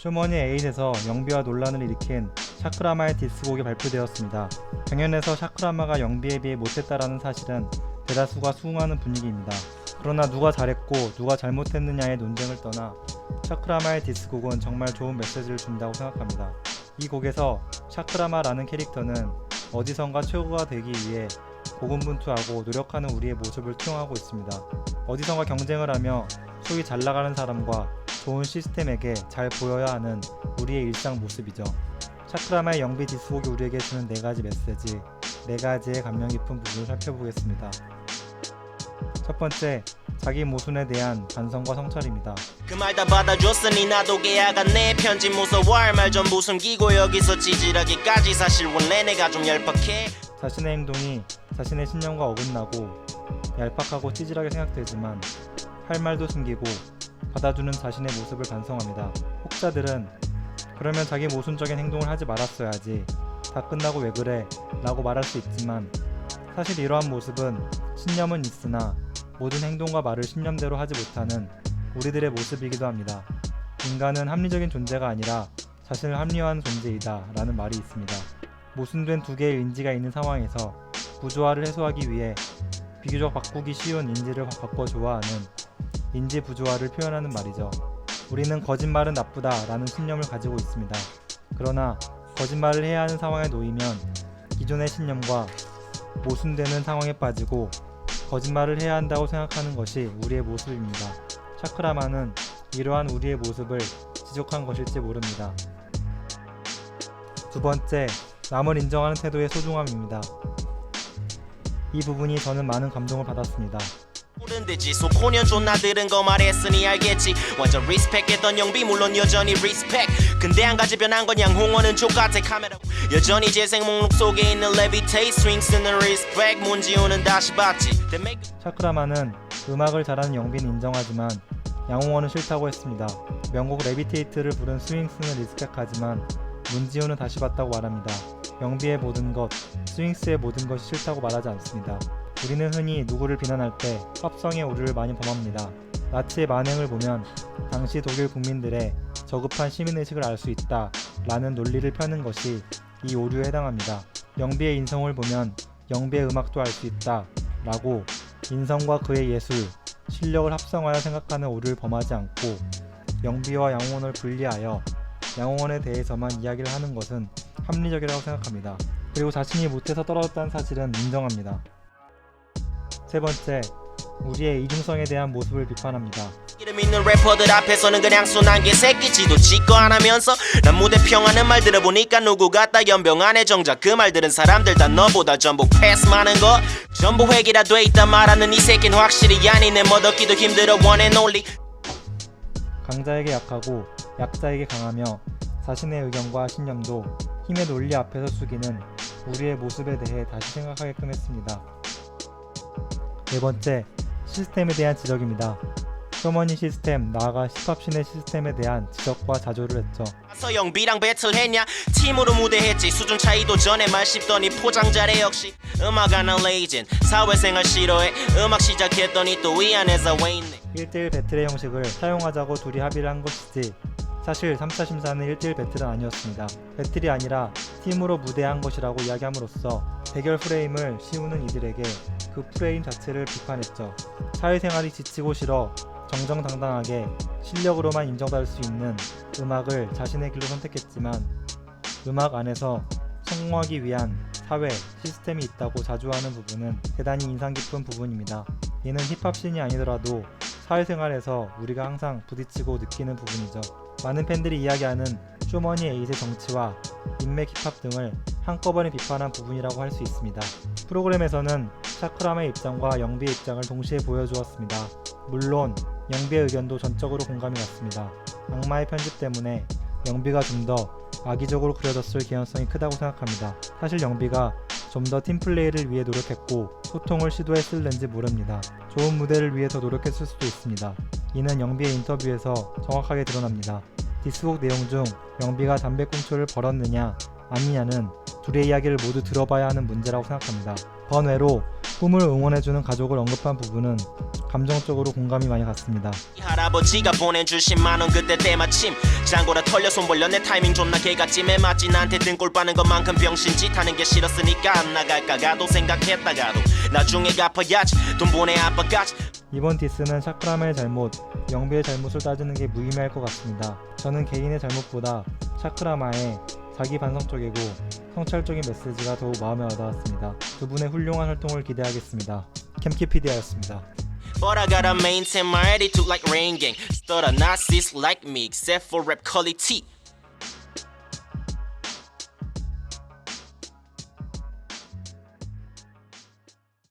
쇼머니 8에서 영비와 논란을 일으킨 샤크라마의 디스곡이 발표되었습니다. 경연에서 샤크라마가 영비에 비해 못했다라는 사실은 대다수가 수긍하는 분위기입니다. 그러나 누가 잘했고 누가 잘못했느냐의 논쟁을 떠나 샤크라마의 디스곡은 정말 좋은 메시지를 준다고 생각합니다. 이 곡에서 샤크라마라는 캐릭터는 어디선가 최고가 되기 위해 고군분투하고 노력하는 우리의 모습을 투영하고 있습니다. 어디선가 경쟁을 하며 소위 잘나가는 사람과 좋은 시스템에게 잘 보여야 하는 우리의 일상 모습이죠. 샤크라마의 영비 디스곡이 우리에게 주는 4가지 메시지, 4가지의 감명 깊은 부분을 살펴보겠습니다. 첫 번째, 자기 모순에 대한 반성과 성찰입니다. 그 말 다 받아줬으니 나도 계약하네. 편집 무서워할 말 전부 숨기고 여기서 찌질하기까지 사실 원래 내가 좀 얄팍해. 자신의 행동이 자신의 신념과 어긋나고 얄팍하고 찌질하게 생각되지만 할 말도 숨기고 받아주는 자신의 모습을 반성합니다. 혹자들은 그러면 자기 모순적인 행동을 하지 말았어야지, 다 끝나고 왜 그래? 라고 말할 수 있지만 사실 이러한 모습은 신념은 있으나 모든 행동과 말을 신념대로 하지 못하는 우리들의 모습이기도 합니다. 인간은 합리적인 존재가 아니라 자신을 합리화한 존재이다 라는 말이 있습니다. 모순된 2개의 인지가 있는 상황에서 부조화를 해소하기 위해 비교적 바꾸기 쉬운 인지를 바꿔 조화하는 인지 부조화를 표현하는 말이죠. 우리는 거짓말은 나쁘다 라는 신념을 가지고 있습니다. 그러나 거짓말을 해야 하는 상황에 놓이면 기존의 신념과 모순되는 상황에 빠지고 거짓말을 해야 한다고 생각하는 것이 우리의 모습입니다. 샤크라마는 이러한 우리의 모습을 지적한 것일지 모릅니다. 두 번째, 남을 인정하는 태도의 소중함입니다. 이 부분이 저는 많은 감동을 받았습니다. 모른대지 소포년 존나 들은 거 말했으니 알겠지. 완전 리스펙했던 영비 물론 여전히 리스펙. 근데 한 가지 변한 건 양홍원은 족같아 카메라. 여전히 재생 목록 속에 있는 레비테이 스윙 쓰는 리스펙. 문지호는 다시 봤지. 샤크라마는 음악을 잘하는 영비는 인정하지만 양홍원은 싫다고 했습니다. 명곡 레비테이트를 부른 스윙스는 리스펙하지만 문지호는 다시 봤다고 말합니다. 영비의 모든 것, 스윙스의 모든 것이 싫다고 말하지 않습니다. 우리는 흔히 누구를 비난할 때 합성의 오류를 많이 범합니다. 나치의 만행을 보면 당시 독일 국민들의 저급한 시민의식을 알 수 있다 라는 논리를 펴는 것이 이 오류에 해당합니다. 영비의 인성을 보면 영비의 음악도 알 수 있다 라고 인성과 그의 예술, 실력을 합성하여 생각하는 오류를 범하지 않고 영비와 양홍원을 분리하여 양홍원에 대해서만 이야기를 하는 것은 합리적이라고 생각합니다. 그리고 자신이 못해서 떨어졌다는 사실은 인정합니다. 세 번째, 우리의 이중성에 대한 모습을 비판합니다. 이름 있는 래퍼들 앞에서는 그냥 순한 개새끼. 지도 짓고 안 하면서 난 무대 평하는 말 들어보니까 누구 같다 연병하네. 정작 그 말 들은 사람들 다 너보다 전부 패스 많은 거 전부 회기라 돼 있다 말하는 이 새끼는 확실히 아니네. 뭐 얻기도 힘들어 one and only. 강자에게 약하고 약자에게 강하며 자신의 의견과 신념도 힘의 논리 앞에서 숙이는 우리의 모습에 대해 다시 생각하게끔 했습니다. 네 번째, 시스템에 대한 지적입니다. 쇼머니 시스템, 나아가 힙합신의 시스템에 대한 지적과 자조를 했죠. 서영비랑 배틀했냐? 팀으로 무대했지. 수준 차이도 전에 말 씹더니 포장 잘해. 역시 음악 하는 레이전. 사회생활 싫어해. 음악 시작했더니 또 이 안에서 왜 있네. 1대1 배틀의 형식을 사용하자고 둘이 합의를 한 것이지 사실 3차 심사는 1대1 배틀은 아니었습니다. 배틀이 아니라 팀으로 무대한 것이라고 이야기함으로써 대결 프레임을 씌우는 이들에게 그 프레임 자체를 비판했죠. 사회생활이 지치고 싫어 정정당당하게 실력으로만 인정받을 수 있는 음악을 자신의 길로 선택했지만 음악 안에서 성공하기 위한 사회, 시스템이 있다고 자주하는 부분은 대단히 인상 깊은 부분입니다. 이는 힙합씬이 아니더라도 사회생활에서 우리가 항상 부딪히고 느끼는 부분이죠. 많은 팬들이 이야기하는 쇼머니 8의 정치와 인맥 힙합 등을 한꺼번에 비판한 부분이라고 할 수 있습니다. 프로그램에서는 샤크라마의 입장과 영비의 입장을 동시에 보여주었습니다. 물론 영비의 의견도 전적으로 공감이 갔습니다. 악마의 편집 때문에 영비가 좀 더 악의적으로 그려졌을 개연성이 크다고 생각합니다. 사실 영비가 좀 더 팀플레이를 위해 노력했고 소통을 시도했을는지 모릅니다. 좋은 무대를 위해 더 노력했을 수도 있습니다. 이는 영비의 인터뷰에서 정확하게 드러납니다. 디스곡 내용 중 영비가 담배꽁초를 벌었느냐 아니냐는 둘의 이야기를 모두 들어봐야 하는 문제라고 생각합니다. 번외로 꿈을 응원해주는 가족을 언급한 부분은 감정적으로 공감이 많이 갔습니다. 할아버지가 보내준 10만원 그때 때마침 장고라 털려 손 벌려 내 타이밍 존나 개같찜에 맞지 나한테 등골 빠는 것만큼 병신짓 하는 게 싫었으니까 안 나갈까 가도 생각했다가도 나중에 갚아야지 돈 보내 아빠까지. 이번 디스는 샤크라마의 잘못, 영비의 잘못을 따지는 게 무의미할 것 같습니다. 저는 개인의 잘못보다 샤크라마의 자기 반성적이고 성찰적인 메시지가 더욱 마음에 와닿았습니다. 두 분의 훌륭한 활동을 기대하겠습니다. 캠키피디아였습니다. But I gotta maintain my attitude like Rain Gang. Stutter Nazis like me except for rap quality.